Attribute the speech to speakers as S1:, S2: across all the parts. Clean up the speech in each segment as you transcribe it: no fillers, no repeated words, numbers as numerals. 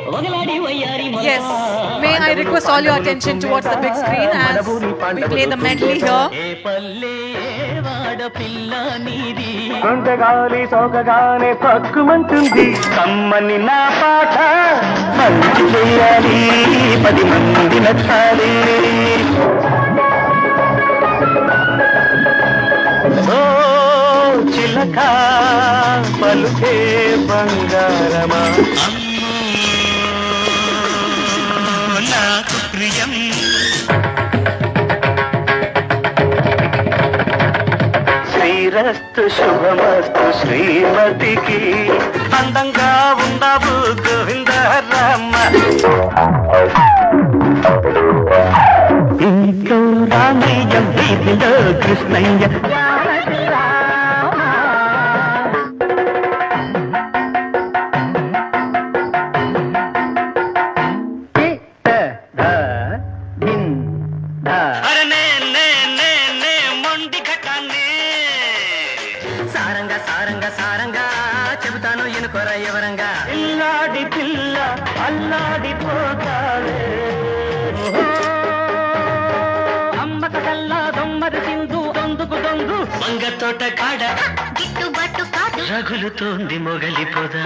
S1: Yes, may I request all your attention towards the big screen as we play the medley here.
S2: కొండగాలి సోకగానే పక్కుమంటుంది కమ్మని నా పాట మంచి చేయాలి 10 మంది నచ్చాలి ఓ చిలక పలుకే బంగారమా నాకు ప్రియం శ్రీరస్తు శుభమస్తు శ్రీమతికి అందంగా ఉండవు గోవిందరామ ఇంట్లో రామయ్య వీధిలో కృష్ణయ్య సారంగా సారంగా సారంగా చెబుతాను ఎనుకోర ఎవరంగా ఇల్లాడి పిల్ల అల్లాడిపోతావే అమ్మక కల్లా దొమ్మరి సింధు దొందుకు దొందు మంగ తోట కాడ గిట్టుబాటు కాదు రగులుతోంది మొగలిపోదా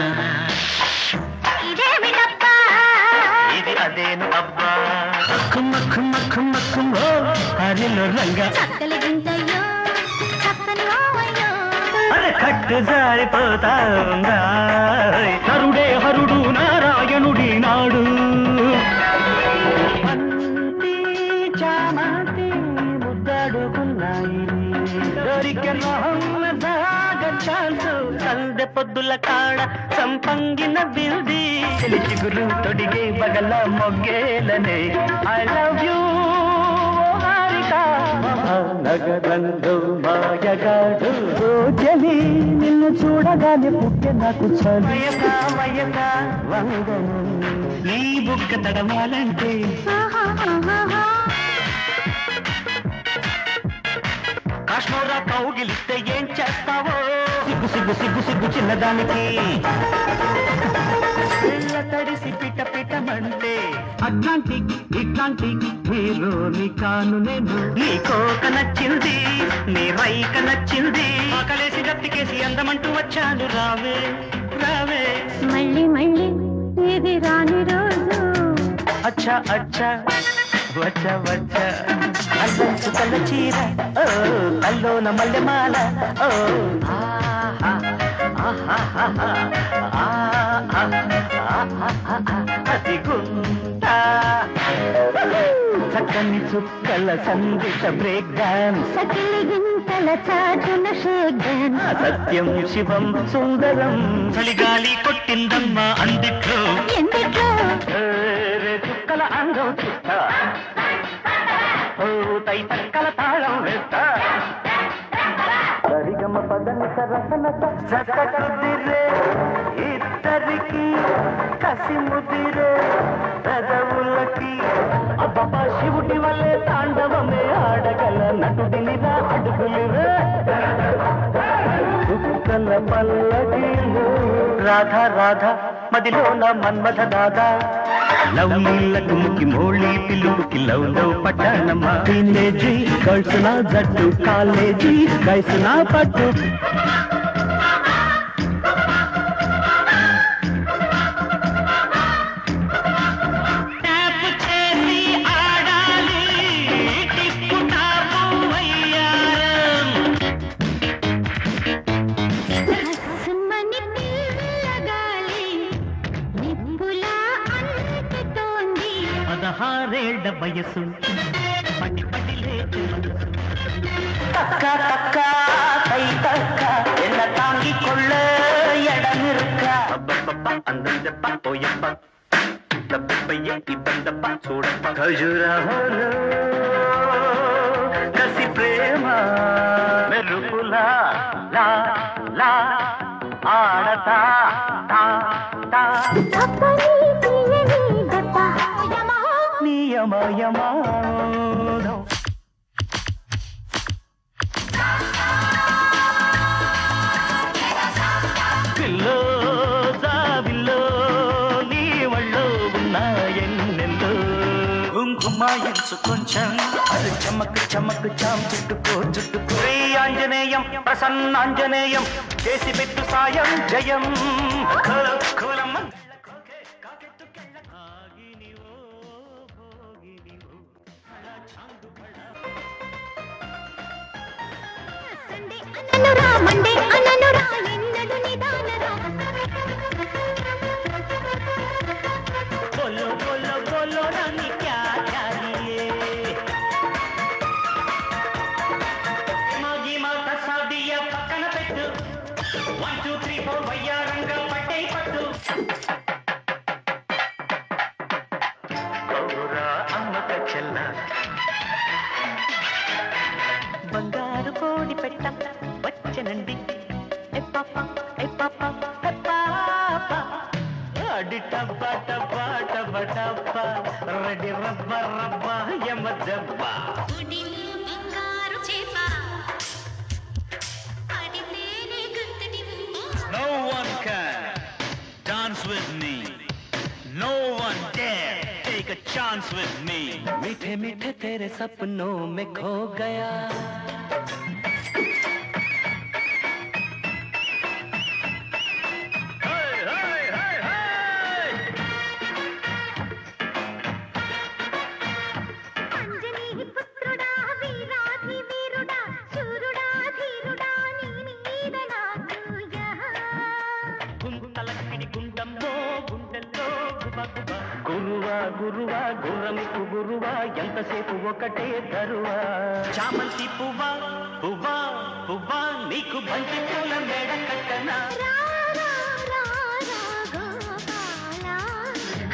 S2: ఇది అదేను అబ్బా కుమ్మ కుమ్మ కుమ్మ కుమ్మ హరిలో రంగా కట్టు జారిపోతా హరుడే హరుడు నారాయణుడి నాడు చామంతి ముద్దాడుకున్నాయి సందె పొద్దుల కాడ సంపంగిన బిల్ది చిగురు తొడిగే బగల మొగ్గేలనే ఐ లవ్ యూ నగరంలో మాయగాడు జలి నిన్ను చూడగానే పుట్టే నాకు వందను నీ బుక్క తడవాలంటే కాశ్మీరా కౌగిలిస్తే ఏం చేస్తావో సిగ్గు సిగ్గు సిగ్గు సిగ్గు చిన్నదానికి తడిసి పిట పిటమంటే అట్లాంటిక్ ఇట్లాంటిక్ హీరోని కాను నేను నీ కోక నచ్చింది నీ రైక నచ్చింది ఆకలేసి గత్తికేసి అందమంటూ వచ్చాను రావే రావే
S3: మళ్ళీ మళ్ళీ ఇది రాని రోజు
S2: అచ్చా అచ్చా వచ్చా వచ్చా అల్లంచు కళ్ళ చీర ఓ కల్లోన మల్లెమాల ఓ అదిగుంటా చక్కని చుక్కల సందేశ బ్రేక్ డాన్స్
S3: సకిలి గింతల చాటున షేక్ డాన్స్
S2: సత్యం శివం సుందరం చలిగాలి కొట్టిందమ్మా అందిట్లో
S3: ఎందుట్లో
S2: చుక్కల అందం చూస్తా తై తక్కల తాళం వేస్తా సరిగమ పదని సరసనదిరే ఇద్దరికి కసి ముదిరే పెదవులకి అబ్బా శివుడి వల్లే తాండవమే ఆడగల నటుడినిరా అడుగులిరే చుక్కల పల్లకిలో రాధా రాధా మదిలోన మన్మథ దాదా లవ్ నీళ్ళకు ముకి మోళీ పిలుపుకి లవ్ లవ్ పట్టణమా టీనేజీ గర్ల్స్ నా జట్టు కాలేజీ గైస్ నా పట్టు పదహారేళ్ల వయసు పడి పడి లేదు తక్క తక్క కై తక్క ఎన్న తాంగికొள்ள ఎడమిరుక్క అబ్బబ్బ అందం చెప్ప పోయప్ప దబ్బయ్య ఇబ్బందప్ప చూడప్ప ఖజురహోలో కసి ప్రేమ మెరుపులా లా లా ఆడతా తా తా నియమయమాదం పిల్లో జాబిల్లో నీ వళ్ళో వాయించు కొంచెం అది చమక్ చమక్ చాం చుట్టుకో చుట్టుకో శ్రీ ఆంజనేయం ప్రసన్నాంజనేయం చేసి పెట్టు సాయం జయం కోలమ్మ
S3: అననురా మండే అననురా ఎన్నడు నిదానరా
S2: बोलो बोलो बोलो रानी क्या चाहिए मागी माता सादिया पక్కన పెట్టు 1 2 3 4 వయ్యారంగా పట్టే పట్టు గౌరా అమ్మక చెల్ల బంగారు కోడి పెట్ట వచ్చనండి ఏ పాప ఏ పాప ఏ పాప అడి టబ్బ టబ్బ టబ్బ టబ్బ రెడ్డి రబ్బ రబ్బ యమ దబ్బ
S3: గుడిలో బంగారు చేప అడితేనే గుంతటి
S4: No one can dance with me. No one dare take a chance with me.
S2: मीठे मीठे तेरे सपनों में खो गया
S3: అంజనీ పుత్రుడా వీరాధి వీరుడా శూరుడా ధీరుడా నీ మీద నాకు
S2: గుంతలక్కడి గుండమ్మో గుండెల్లో గుబ గుబ గురువా గురువా గుర్రమికు గురువా ఎంతసేపు ఒకటే దరువా చామంతి పువ్వా పువ్వా పువ్వా నీకు బంతి పూల మేడ కట్టనా
S3: రా రా రా రా గోపాలా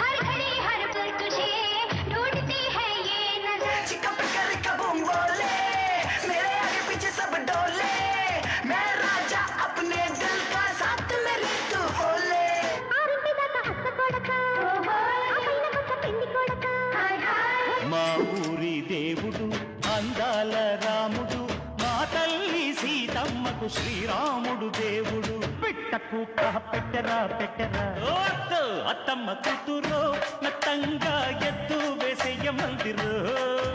S3: हर घड़ी हर पल तुझे ढूंढती है ये नजर
S2: चिका पिकर का बूम बोले मेरे आगे पीछे सब डोले मैं राजा अपने दिल का साथ मेरे तू बोले
S3: ఆరింటిదాకా హస్త కొడక ఆ పైన కొత్త పిండి కొడక
S2: మా ఊరి దేవుడు అందాల రాముడు మా తల్లి సీతమ్మకు శ్రీరాముడు దేవుడు పెట్టకు పెట్టరా పెట్టరా అత్తమ్మ కూతురు మెత్తంగా ఎద్దు వేసేయ మందిరు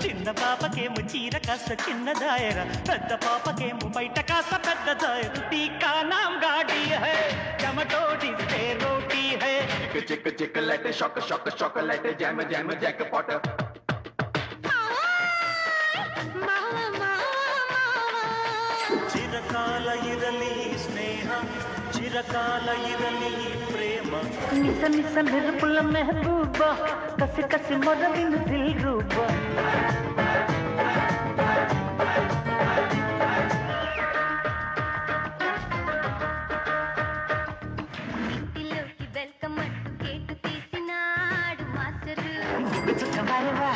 S2: చిన్న పాపకేమో చీర కాస్త చిన్న దాయర పెద్ద పాపకేమో బయట కాస్త పెద్ద దాయర టీకా నామ్ గాడి హై టమటోటి से रोटी है
S5: Chick chick let shock shock chocolate jam jam jackpot
S3: మావా మావా
S2: చిరకాల ఇరలి స్నేహ చిరకాల ఇరలి ప్రేమ మిస మిస మెరుపుల మెహబూబా కసి కసి మొదలిన దిల్ రూబా
S3: ఇంటిలోకి వెల్కమ్ అంటూ కేకు తీసినాడు మాస్టరు
S2: ముగ్గు చుక్క మారేవా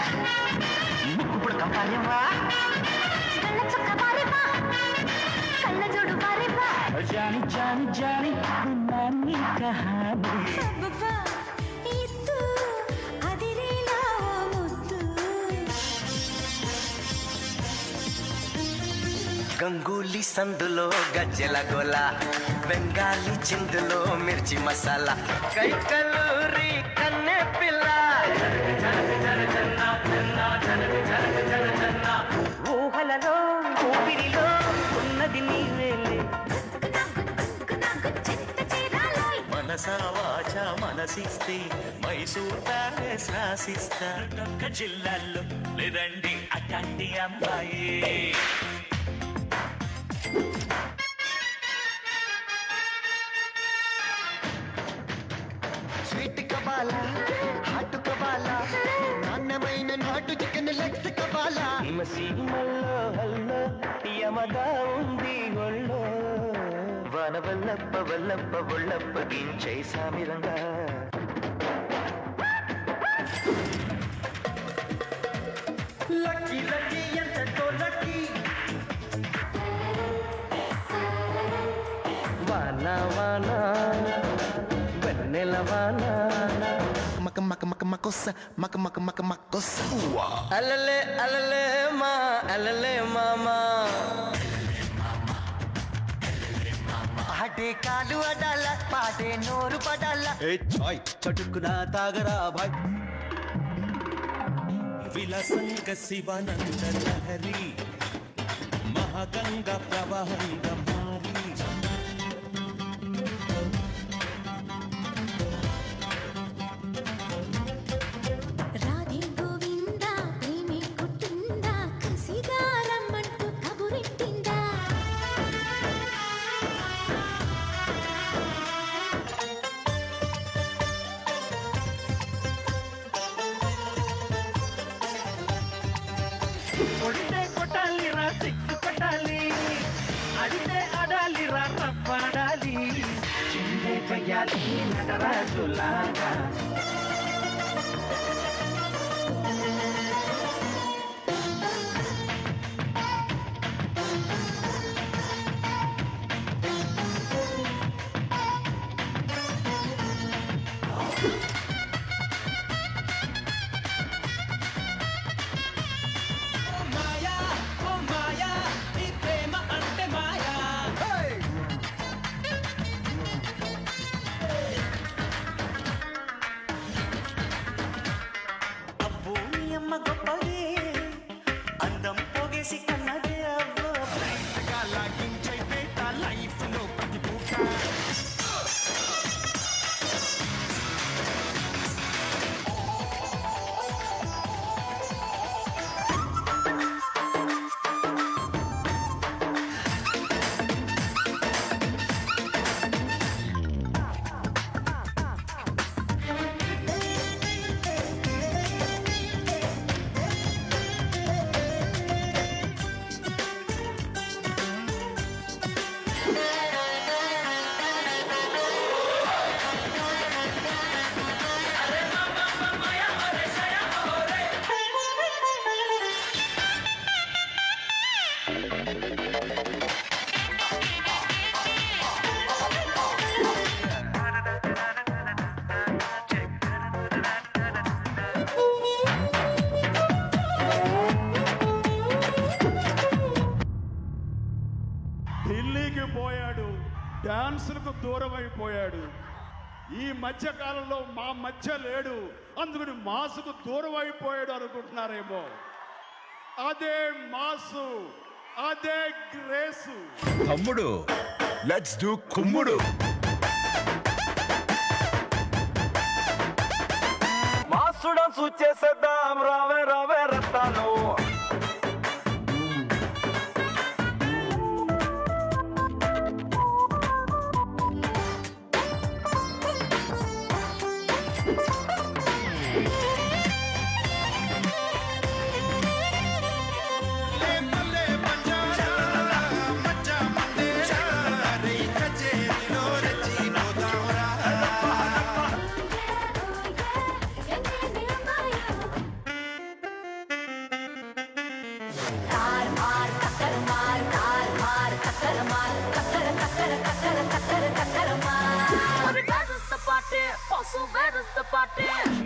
S2: ముక్కు పుడక మారేవా
S3: కళ్ళ చుక్క మారేవా కళ్ళ జోడు మారేవా
S2: జాని జాని జాని నాన్ని కహాని
S3: అబ్బబ్బా ఇత్తు అదిరేలా ముద్దు
S6: గంగూలీ సందులో గజ్జెల గోల బెంగాలీ చిందులో మిర్చి మసాలా కైకలూరి కన్నె పిల్ల
S2: ఊహలలో ఊపిరిలో ఉన్నది నీవేలే
S3: చిత్త చీరాలోయ్
S2: మనసా వాచ మనసిస్తే మైసూర్ ప్యాలెస్ రాసిస్తా ఒక్క జిల్లాల్లో లేదండి అట్లాంటి అమ్మాయి
S6: స్వీట్ కబాలా హాట్ కబాలా నాణ్యమైన నాటు చికెన్ లెగ్స్ కబాలా
S2: సీమల్లో హల్లో యమగా ఉంది ఒళ్ళో వన Vallappa Vallappa ఒళ్ళప్ప గించై సామిరంగా lucky lucky ఎంతటో lucky వాన వాన వెన్నెల వాన
S6: మక మక మక మకొస్స మక మక మక మకొస్స
S2: అలలే అలలే మా అలలే మామా
S6: ఆడే కాలు అడాల పాడే నోరు పడాల
S5: చటుక్కున తాగరా భాయ్
S7: విలసంగ శివానంద లహరి మహాగంగ ప్రవాహంగ మారి
S3: రాధే గోవింద ప్రేమే కుట్టిందా కసిగారమ్మంటూ కబురెట్టిందా
S2: కొడితే కొట్టాలిరా సిక్స్ కొట్టాలి అడితే ఆడాలిరా రప్పాడాలి చిందే చెయ్యాలి నటరాజులాగా
S7: మాయా ఓ మాయా నీ ప్రేమ అంటే మాయా
S2: అబ్బో నీ అమ్మ గొప్పది అందం పోగేసి కన్నదే అవ్వ
S6: గా లాగించే పేట లైఫ్ లో ప్రతి పూట
S8: ఢిల్లీకి పోయాడు, డాన్సులకు దూరం అయిపోయాడు. ఈ మధ్య కాలంలో మా మధ్య లేడు, అందుకని మాసుకు దూరం అయిపోయాడు అనుకుంటున్నారేమో. అదే మాసు, అదే గ్రేసు.
S7: తమ్ముడు లెట్స్ డూ కుమ్ముడు
S2: మాసుడం సూచేసేద్దాం రావే రావే రత్తాను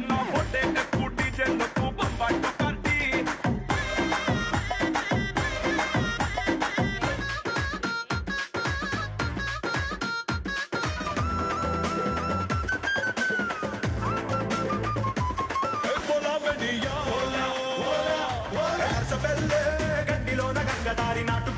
S4: నా పొట్టే కూటి జల్లకు బంబాటు కంటి
S7: గడ్డిలోన గంగదారి నాటు